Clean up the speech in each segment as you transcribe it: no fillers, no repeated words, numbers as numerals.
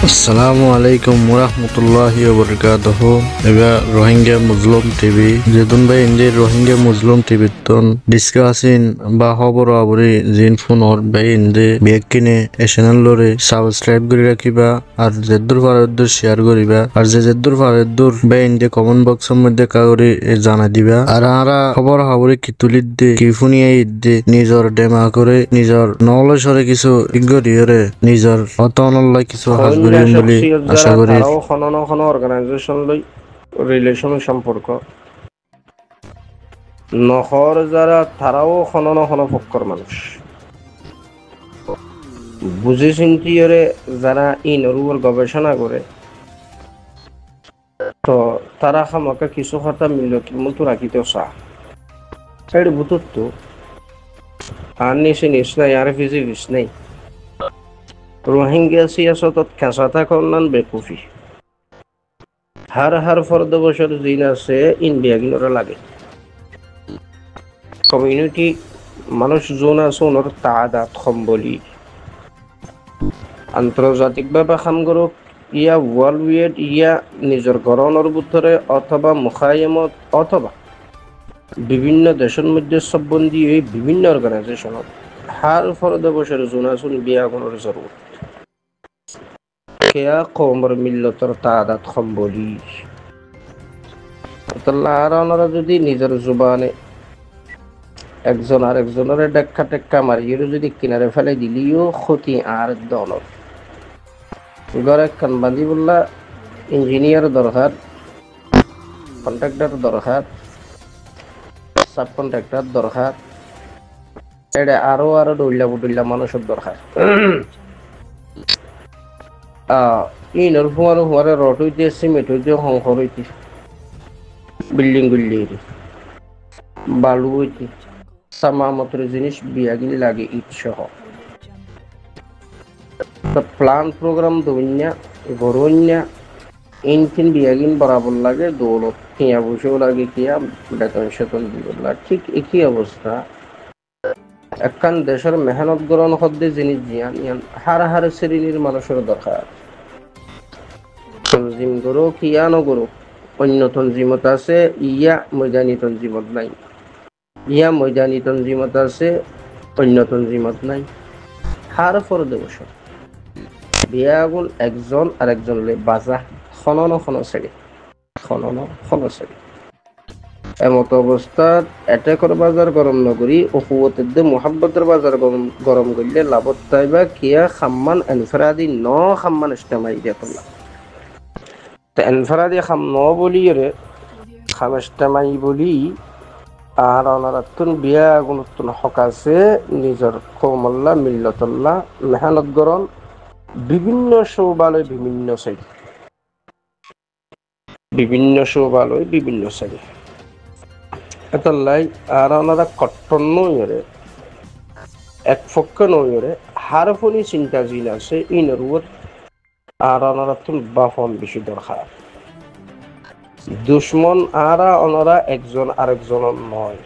আসসালামু আলাইকুম ওরহমতুল্লাহি ওবরকাতুহু। এবার রোহিঙ্গা মুসলিম টিভি যেদুন ভাই ইন্ডির রোহিঙ্গা মুসলিম টিভি তন ডিসকাসিন বা খবর আবরি জিন ফোন অর ভাই ইন্দি বেগ কিনে এ চ্যানেল লরে সাবস্ক্রাইব করে রাখিবা আর যেদুর ফারেদুর শেয়ার করিবা আর যেদুর ফারেদুর ভাই ইন্দি কমেন্ট বক্সের মধ্যে কাগরি জানা দিবা আর আরা খবর আবরি কি তুলিদ দে কি ফুনিয়ে ইদ্দে নিজর ডেমা করে নিজর নলেজরে কিছু ইগরিয়রে নিজর অতনল্লাই কিছু হাজগুড়ি বলে শখসিয়ত আশা যারা করি। তারাও কোনো অর্গানাইজেশন লই রিলেশন সম্পর্ক নহর যারা তারাও কোনো পক্ষর মানুষ বুঝে চিন্তিয়রে যারা ইনরুর গবেষণা করে তো তারা খামাকা কিছু কথা মিল্লতির মতো রাখিতেও চায় এর বুতুর তো আর নিচ নাই আর ফিজিক্স নেই রোহিঙ্গা সিয়াসতত খেঁচাতা করনান বেকুফি হার ফর্দ বছর দিন আছে ইন্ডিয়া গিনরা লাগে কমিউনিটি মানুষ যোন আছে ওনার তাদাত সম্বলি আন্তর্জাতিকভাৱে কাম কৰক ইয়া ওয়ার্ল্ড ওয়েড ইয়া নিজৰ গৰণৰ ভিতরে অথবা মুখায়মত অথবা বিভিন্ন দেশের মধ্যে সম্বন্ধী এই বিভিন্ন অর্গানাইজেশনত হার ফরদ বছর যোন আছেন বিয়া করার জরুরত কেয়া কমর মিল্লতর তাদাত সম্বলি আর ওনারা যদি নিজের জুবানে একজন আর একজনের ডেক্কা টেক্কা মারিয়ে যদি কিনারে ফেলে দিলিও ক্ষতি আর দলত ঘরে কান বান্ধি বললা ইঞ্জিনিয়ার দরকার, কন্ট্রাক্টর দরকার, সাব কন্ট্রাক্টর দরকার, এটা আরো ডইলা মানুষের দরকার। ইনর হুয়ারে রড হইতে সিমেন্ট হইতে সংকর হইতে বিল্ডিং গুলি বালু হইতে সামামতের জিনিস বিয়াগিলি লাগে ইট সহ প্লান প্রোগ্রাম দইন্যা গরন্যা ইনফিন বিয়াগিন বরাবর লাগে দৌলত কিয়া বসেও লাগে কিয়া বেতন সেতন দিব লাগে ঠিক একই অবস্থা একখান দেশের মেহনত গ্রহণ হদ্দে জিনিস জিয়ান হার শ্রেণীর মানুষের দরকার তনজিম গরো কিয়া নগরো অন্য তনজিমত আছে ইয়া ময়দানি তনজিমত নাই, ইয়া ময়দানি তনজিমত আছে অন্য তনজিমত নাই। হার ফরদে বছর বিয়াগুন একজন আর একজন লে বাজা খনন ছেড়ে এমত অবস্থাত এটেকর বাজার গরম নগরী অকুয়তের দে মোহাব্বতের বাজার গরম করলে লাভত তাইবা কিয়া খাম্মান এনফরাদি ন খাম্মান ইস্তেমাই দিয়া তোলা তো এনফরাদি খাম ন বলি রে খাম ইস্তেমাই বলি আর অনারাতুন বিয়া গুণতুন হক আছে নিজের কৌমল্লা মিল্লতল্লা মেহনত গরম বিভিন্ন শোবালয় বিভিন্ন সাইড এতলাই আর ওনারা কট্টর নইরে এক পক্ষ নইরে হারফনি চিন্তা জিন আছে ইনর আর ওনারা তুল বাফন বেশি দরকার দুশ্মন আরা ওনারা একজন আরেকজনের নয়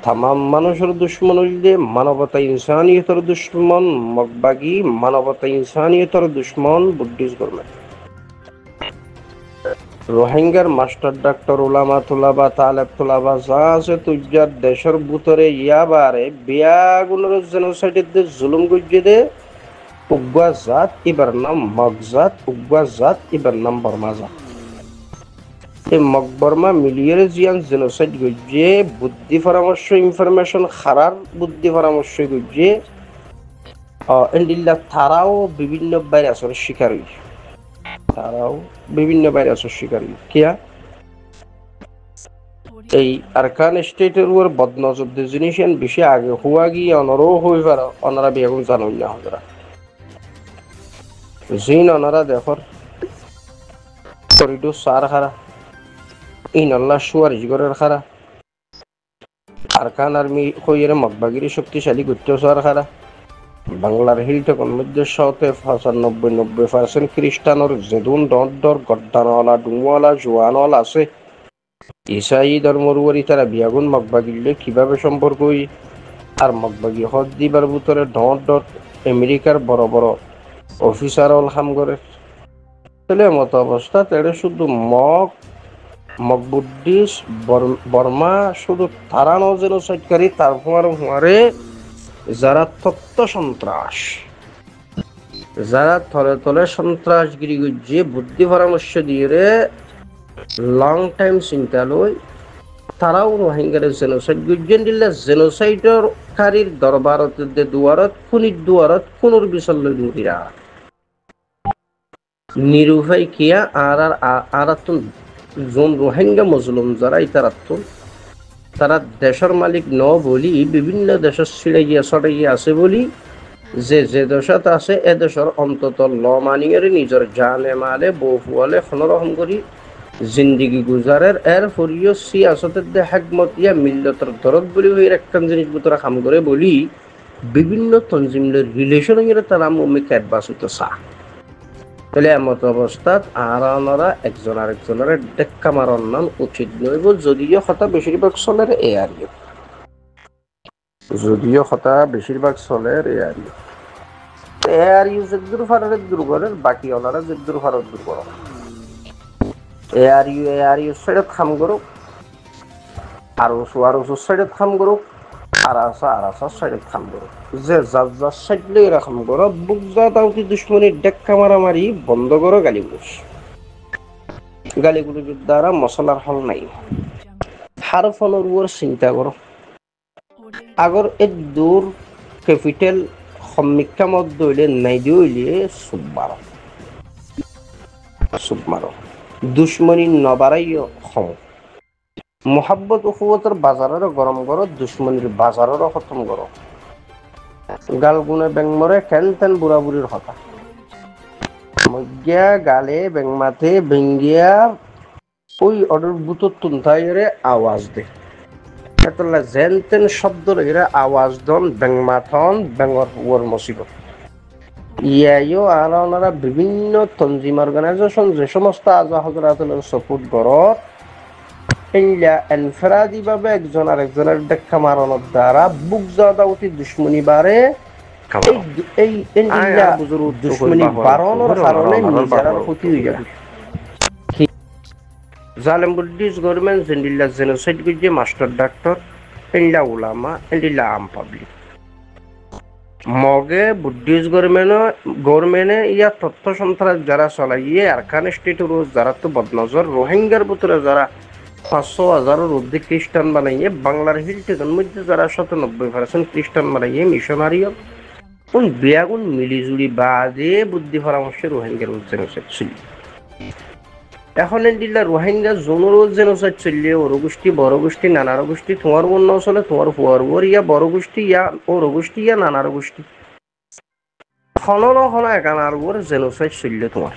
তামাম মানুষের দুশ্মন হইলে মানবতা ইনসানিয়তের দুশ্মন মগবাগি মানবতা ইনসানিয়তের দুশ্মন বুদ্ধিস্ট গভর্নমেন্ট রোহিঙ্গার মাস্টার ডাক্তার ওলামা তোলাবা তালেব তোলাবা যা আছে তুজার দেশের ভিতরে ইয়াবারে বিয়াগুলোর জেনোসাইডে জুলুম গজ্জে দে উগ্গা জাত এবার নাম মগজাত উগ্গা জাত এবার নাম বর্মা জাত এই মকবর্মা মিলিয়ে জিয়ান জেনোসাইড গজ্জে বুদ্ধি পরামর্শ ইনফরমেশন খারার বুদ্ধি পরামর্শ গজ্জে এন্ডিল্লা তারাও বিভিন্ন ভাইরাসের শিকার হইছে কিয়া এই আরকান স্টেটের উপর বদনজর জিনিস বেশি আগে হুয়া গিয়ে অনরও হই পারে অনারা বেগুন জানুন না হজরা জিন অনারা দেখর করিডোর সার খারা ইনল্লা সুয়ার জিগরের খারা আরকান আর্মি হইয়ের মকবাগিরি শক্তিশালী গুত্ত সার খারা বাংলার হিলটকন মধ্যে 90% খ্রিস্টানোর জেদুন ডর গড্ডানওয়ালা ডুমওয়ালা জোয়ানওয়ালা আছে ইসাই ধর্মরুয়ারি তারা বিয়াগুন মকবাগিলে কিভাবে সম্পর্ক আর মকবাগি হজ দিবার ভিতরে ডট আমেরিকার বড় বড় অফিসার অল খাম করে। তাহলে মতো অবস্থা এটা শুধু মকবুদ্দিস বর্মা শুধু তারা নজেনোসাইডকারী তারপর হুয়ারে যারা তত্ত্ব সন্ত্রাস, যারা তলে তলে সন্ত্রাসগিরি গুজিয়ে বুদ্ধি পরামর্শ দিয়ে লং টাইম চিন্তা লই তারাও রোহিঙ্গার জেনোসাইড গুজিয়ে দিলে জেনোসাইডর কারীর দরবারত দুয়ারত খুনির দুয়ারত খুনুর বিচার লই দুরিরা নিরুপায় কিয়া আর যোন রোহিঙ্গা মজলুম যারা ইতারাত্তুন তারা দেশের মালিক ন বলি বিভিন্ন দেশের ছিড়াইয়া ছড়াইয়া আছে বলি যে যে দেশত আছে এ দেশের অন্তত ল মানিয়ে নিজের জানে মালে বহুয়ালে কোনোরকম করি জিন্দিগি গুজারের এর ফরিও সিয়াসতের দে হেকমত ইয়া মিল্লতর দরদ বলি ওই একখান জিনিস বুতরা কাম করে বলি বিভিন্ন তঞ্জিমলের রিলেশন তারা মমি ক্যাটবাস হইতো চা। তাহলে এমত অবস্থাত আরানরা একজন আরেকজনের ডেক্কা মারণ নাম উচিত নইব, যদিও কথা বেশিরভাগ চলের এয়ারিও, যদিও কথা বেশিরভাগ চলের এয়ারিও এয়ারিও যেদূর ফারের দূর করেন বাকি ওনারা যেদূর ফারের দূর করেন এয়ারিও সাইডত খাম করুক আরো সাইডত খাম করুক আরাসা সাইডত খাম করুক যে যার সাইড লই রাখাম করো বুক যা তাওতি দুশ্মনীর ডেক্কা মারামারি বন্ধ করো গালিগুলোর দ্বারা মশলার হল নাই হার ফলর উপর চিন্তা করো আগর এক দূর ক্যাপিটাল সমীক্ষা মত দইলে নাই দিলে সুব মারো দুশ্মনী নবারাইও খম মোহাব্বত উখুয়তের বাজারেরও গরম করো দুশ্মনীর বাজারেরও খতম করো গাল গুনে ব্যাং মরে কেন তেন বুড়া বুড়ির কথা মজ্ঞা গালে ব্যাং মাথে বেঙ্গিয়া ওই অর্ডার বুতর তুন্থাইরে আওয়াজ দে এতলা যেন তেন শব্দ এরা আওয়াজ দন ব্যাং মাথন ব্যাঙর ওর মসিবত ইয়াইও আর ওনারা বিভিন্ন তঞ্জিম অর্গানাইজেশন যে সমস্ত আজা হজরাতের সাপোর্ট করত ইল্লা এনফরাদি ভাবে একজন আরেকজনের দেখা মারানোর দ্বারা বুক জাদা অতি দুশ্মনী বাড়ে এই ইল্লা দুশ্মনী বাড়ানোর কারণে নিজেরার ক্ষতি হয়ে যাবে। জালেম বুদ্ধিস্ট গভর্নমেন্ট জিন্দিল্লা জেনোসাইড গুজে মাস্টার ডাক্তার ইল্লা উলামা ইল্লা আম পাবলিক মগে বুদ্ধিস্ট গভর্নমেন্টে ইয়া তথ্য সন্ত্রাস যারা চলাইয়ে আরকান স্টেটের যারা তো বদনজর রোহিঙ্গার ভিতরে যারা 500,000-এর অধিক খ্রিস্টান বানাইয়ে বাংলার হিল টেকের মধ্যে যারা 97% খ্রিস্টান বানাইয়ে মিশনারিও কোন বিয়াগুন মিলিজুলি বাদে বুদ্ধি পরামর্শে রোহিঙ্গার জেনোসাইড ছিল। এখন এন্ডিল্লা রোহিঙ্গা জোনের জেনোসাইড চললে ওর গোষ্ঠী বড় গোষ্ঠী নানার গোষ্ঠী তোমার বন্য চলে তোমার ফুয়ার বর ইয়া বড় গোষ্ঠী ইয়া ওর গোষ্ঠী ইয়া নানার গোষ্ঠী খন একানার বর জেনোসাইড চললে তোমার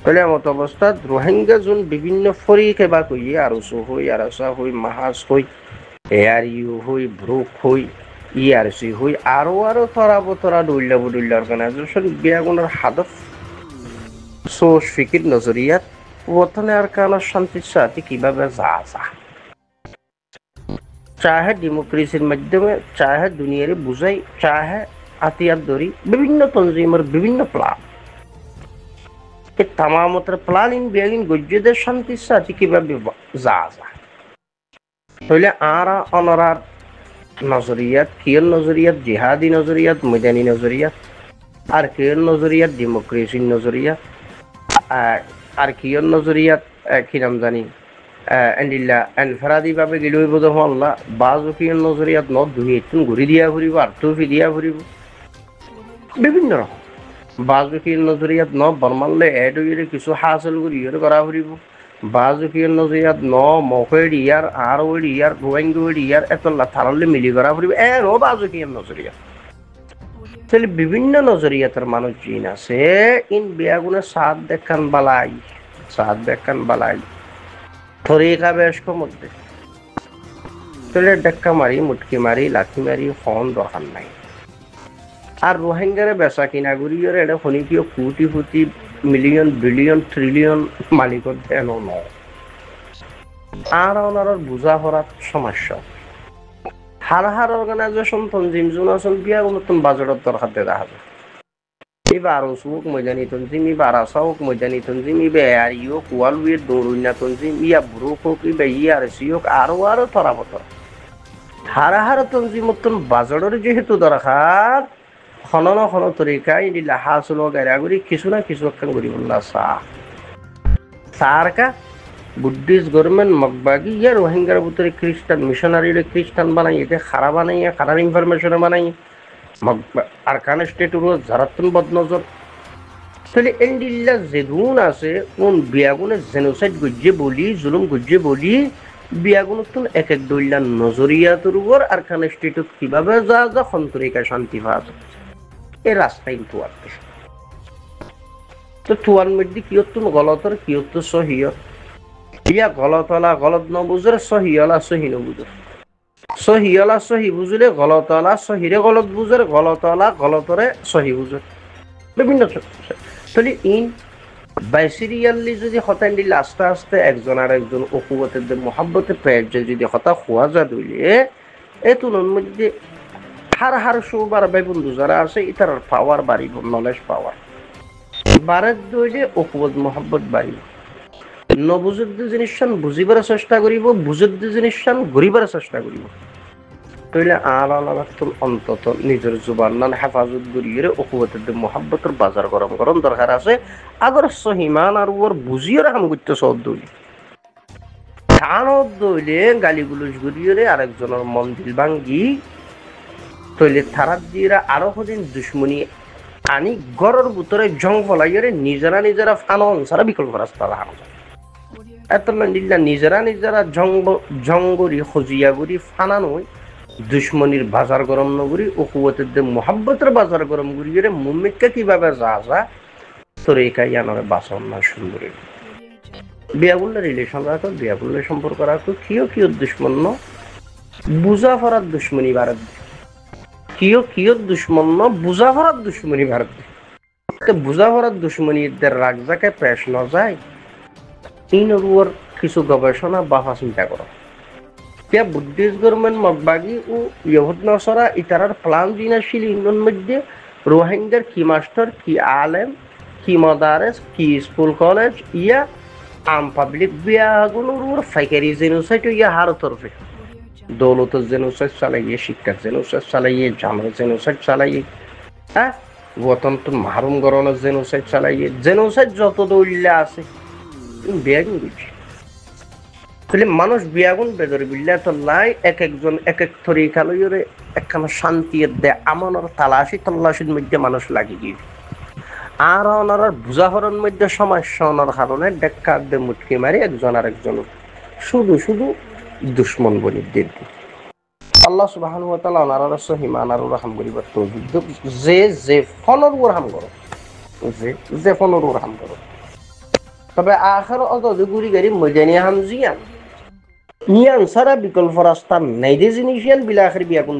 তাহলে এমত অবস্থাত রোহিঙ্গা যোন বিভিন্ন ফরিকে বা কইয়ে আরসো হই আরাসা হই মাহাজ হই এয়ারিও হই ব্রুক হই ইআরসি হই আরো তরা ডইল্লা অর্গানাইজেশন বিয়াগুনের হাদফ সোশ ফিকির নজরিয়াত ওতনে আর কানা শান্তির সাথে কিভাবে যা চাহে ডেমোক্রেসির মাধ্যমে চাহে দুনিয়ারে বুঝাই চাহে আতিয়ার দরি বিভিন্ন তঞ্জিমের বিভিন্ন প্ল্যান তামামতের প্ল্যানিং বেগিন গজ্জেদের শান্তির সাথে কিভাবে যা তাহলে আরা অনরার নজরিয়াত কিয়র নজরিয়াত জিহাদি নজরিয়াত ময়দানি নজরিয়াত আর কিয়র নজরিয়াত ডেমোক্রেসির নজরিয়াত আর কিয়র নজরিয়াত কি নাম জানি এন্ডিল্লা এনফরাদি ভাবে গেলই বোধ আল্লাহ বাজু কিয়র নজরিয়াত ন দুই একটু ঘুরি দিয়া ঘুরিব আর টুফি দিয়া ঘুরিব বিভিন্ন রকম বাজুকির নজরিয়াত ন বর্মালে এড হইলে কিছু হাসিল করা ফুরিব বাজুকির নজরিয়াত ন মকের ইয়ার আর ওই ইয়ার রোহিঙ্গা ইয়ার এতলা থারলে মিলি করা ফুরিব নো বাজুকির নজরিয়াত তাহলে বিভিন্ন নজরিয়াতের মানুষ জিন আছে ইন বিয়াগুনে সাত দেখান বালাই তরিকা বেশ মধ্যে তাহলে ডেক্কা মারি মুটকি মারি লাঠি মারি ফোন দরকার নাই আর রোহিঙ্গারে বেচা কিনা গুড়িয়ে এটা শনিকীয় কোটি মিলিয়ন বিলিয়ন ট্রিলিয়ন মালিকত দেন আর ওনার বুঝা পড়ার সমস্যা হার অর্গানাইজেশন তঞ্জিম জোন আসল বিয়া নতুন বাজারের দরকার দেখা যায় Ibaru suuk mojani tunzim ibara sauk mojani tunzim ibe ariyo kualwir dorunya tunzim iya buruko ibe iya resiyok aro torabotor হারা তঞ্জিমতন বাজারের যেহেতু দরকার খনন তরিকায় দিলা হাসুল গাড়াগুড়ি কিছু না কিছু একখান করি বললা সারকা বুদ্ধিস্ট গভর্নমেন্ট মগবাগি ইয়া রোহিঙ্গার ভিতরে খ্রিস্টান মিশনারি খ্রিস্টান বানাই এটা খারাপ বানাই খারাপ ইনফরমেশন বানাই আরকান স্টেটুর জারাতুন বদনজর তাহলে এন্ডিল্লা যেগুন আছে কোন বিয়াগুনে জেনোসাইড গুজ্জে বলি জুলুম গুজ্জে বলি বিয়াগুনতন এক এক দইলা নজরিয়াতুর উপর আরকান স্টেটুত কিভাবে যা খন্তরিকা শান্তি পাওয়া যায় এই রাস্তায় তুয়ার তো তুয়ার মধ্যে কিয়তুন গলতর কিয়ত সহিয়ত ইয়া গলতলা গলত নবুজের সহিয়লা সহি নবুজের সহিয়লা সহি বুঝলে গলতলা সহিরে গলত বুঝের গলতলা গলতরে সহি বুঝের বিভিন্ন তাহলে ইন বাইসিরিয়ালি যদি হতান দিলে আস্তে আস্তে একজন আর একজন অকুবতের মোহাব্বতের প্রায় যদি হতা হওয়া যা দইলে এই তুলন মধ্যে হার শোবার ভাই বন্ধু যারা আছে এটার পাওয়ার বাড়িব নলেজ পাওয়ার বারের দইলে অকুবত মোহাব্বত বাড়িব নবুজুদ্দ জিনিস বুঝিবার চেষ্টা করিব বুজুদ্দ জিনিস গরিবার চেষ্টা করিব তাইলে আলালাতুল অন্তত নিজের জুবান নান হেফাজত করিয়ে অকুবতের মোহাব্বতের বাজার গরম দরকার আছে আগর সহিমান আর ওর বুঝিয়ে রাখাম করতে সব দইলে কানত দইলে গালিগুলোজ করিয়ে আরেকজনের মন্দির ভাঙ্গি তৈলে থারাত দিয়ে আরো হদিন দুশ্মনী আনি গড়ের ভিতরে জং ফলাইয়ে নিজেরা ফানো সারা বিকল্প রাস্তা রাখা এতলা নিজেরা জঙ্গরি খজিয়া করি ফানানোই দুশ্মনির বাজার গরম নগরী অকুবতের মোহাব্বতের বাজার গরম করিয়ে মুমিককে কিভাবে যা তোর একাই আনরে বাসন না সুন্দরী বিয়াগুল্লা রিলেশন রাখো বিয়াগুল্লা সম্পর্ক রাখো কিয় দুশ্মন বুঝা ফরার দুশ্মনী ভারত কিয় দুশ্মন বুঝা ফরার দুশ্মনী ভারত বুঝা ফরার দুশ্মনীদের রাগ যাকে পেশ ন যায় ইনর কিছু গবেষণা বা চিন্তা করো त्या बुद्धिस्ट गवर्नमेंट मगबागी ও ইহুদ নসরা ইতারার প্ল্যান দিনাশীল ইন্ডোর মধ্যে রোহিঙ্গার কি মাস্টার কি আলেম কি মাদারেস কি স্কুল কলেজ ইয়া আম পাবলিক বিয়াগুলোর ফাইকারি জেনোসাইড ইয়া হার তরফে দৌলতের জেনোসাইড চালাইয়ে শিক্ষার জেনোসাইড চালাইয়ে জামার জেনোসাইড চালাইয়ে হ্যাঁ ওতন তো মাহরুম গরনের জেনোসাইড চালাইয়ে জেনোসাইড যত দৌল্লা আছে বিয়াগুন দিচ্ছে তাহলে মানুষ বিয়াগুন বেদর বিল্লা তো লাই এক একজন এক এক তরিকা লইরে একখানা শান্তি দে আমানোর তল্লাশির মধ্যে মানুষ লাগি গিয়ে আর ওনার বুঝাহরণ মধ্যে সমস্যা ওনার কারণে ডেক্কা দে মুটকি মারি একজন আর একজন শুধু দুশ্মন বলি দিন আল্লাহ সুবহানাহু ওয়া তাআলা ওনার সহিমান আর রহম করিবার তৌফিক দেব যে ফনর রহম করো যে ফনর রহম করো তবে আখির অদদ গুরি গারি মজানি হামজিয়া নিয়ান সারা বিকল্প রাস্তা নাই দে জিনিসিয়ান বিলা আখির বিয়াগুন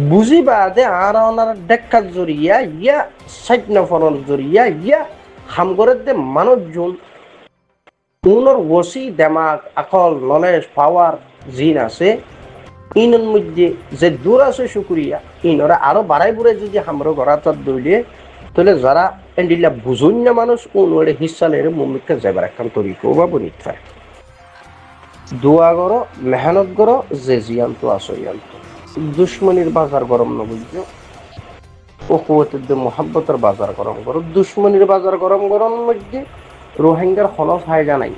বুঝি বাদে আর ওনার ডেক্কার জরিয়া ইয়া সাইটনা ফনর জরিয়া ইয়া হামগরের দে মানুষজন উনর ওসি দেমাগ আকল নলেজ পাওয়ার জিন আছে ইনর মধ্যে যে দূর আছে শুকরিয়া ইনরা আরো বাড়াই বুড়ে যদি হামরো গড়াতার দইলে তাহলে যারা এন্ডিলা বুঝুন না মানুষ উনরে হিসালের মুমিককে যাবার একখান তরিকো বা বনিত পায় দোয়া করো মেহনত করো যে জিয়ান্ত আসো ইয়ান্ত দুশ্মনির বাজার গরম না বুঝছো অকুবতের মোহাব্বতের বাজার গরম করো দুশ্মনির বাজার গরম মধ্যে রোহিঙ্গার হল ফায়দা নাই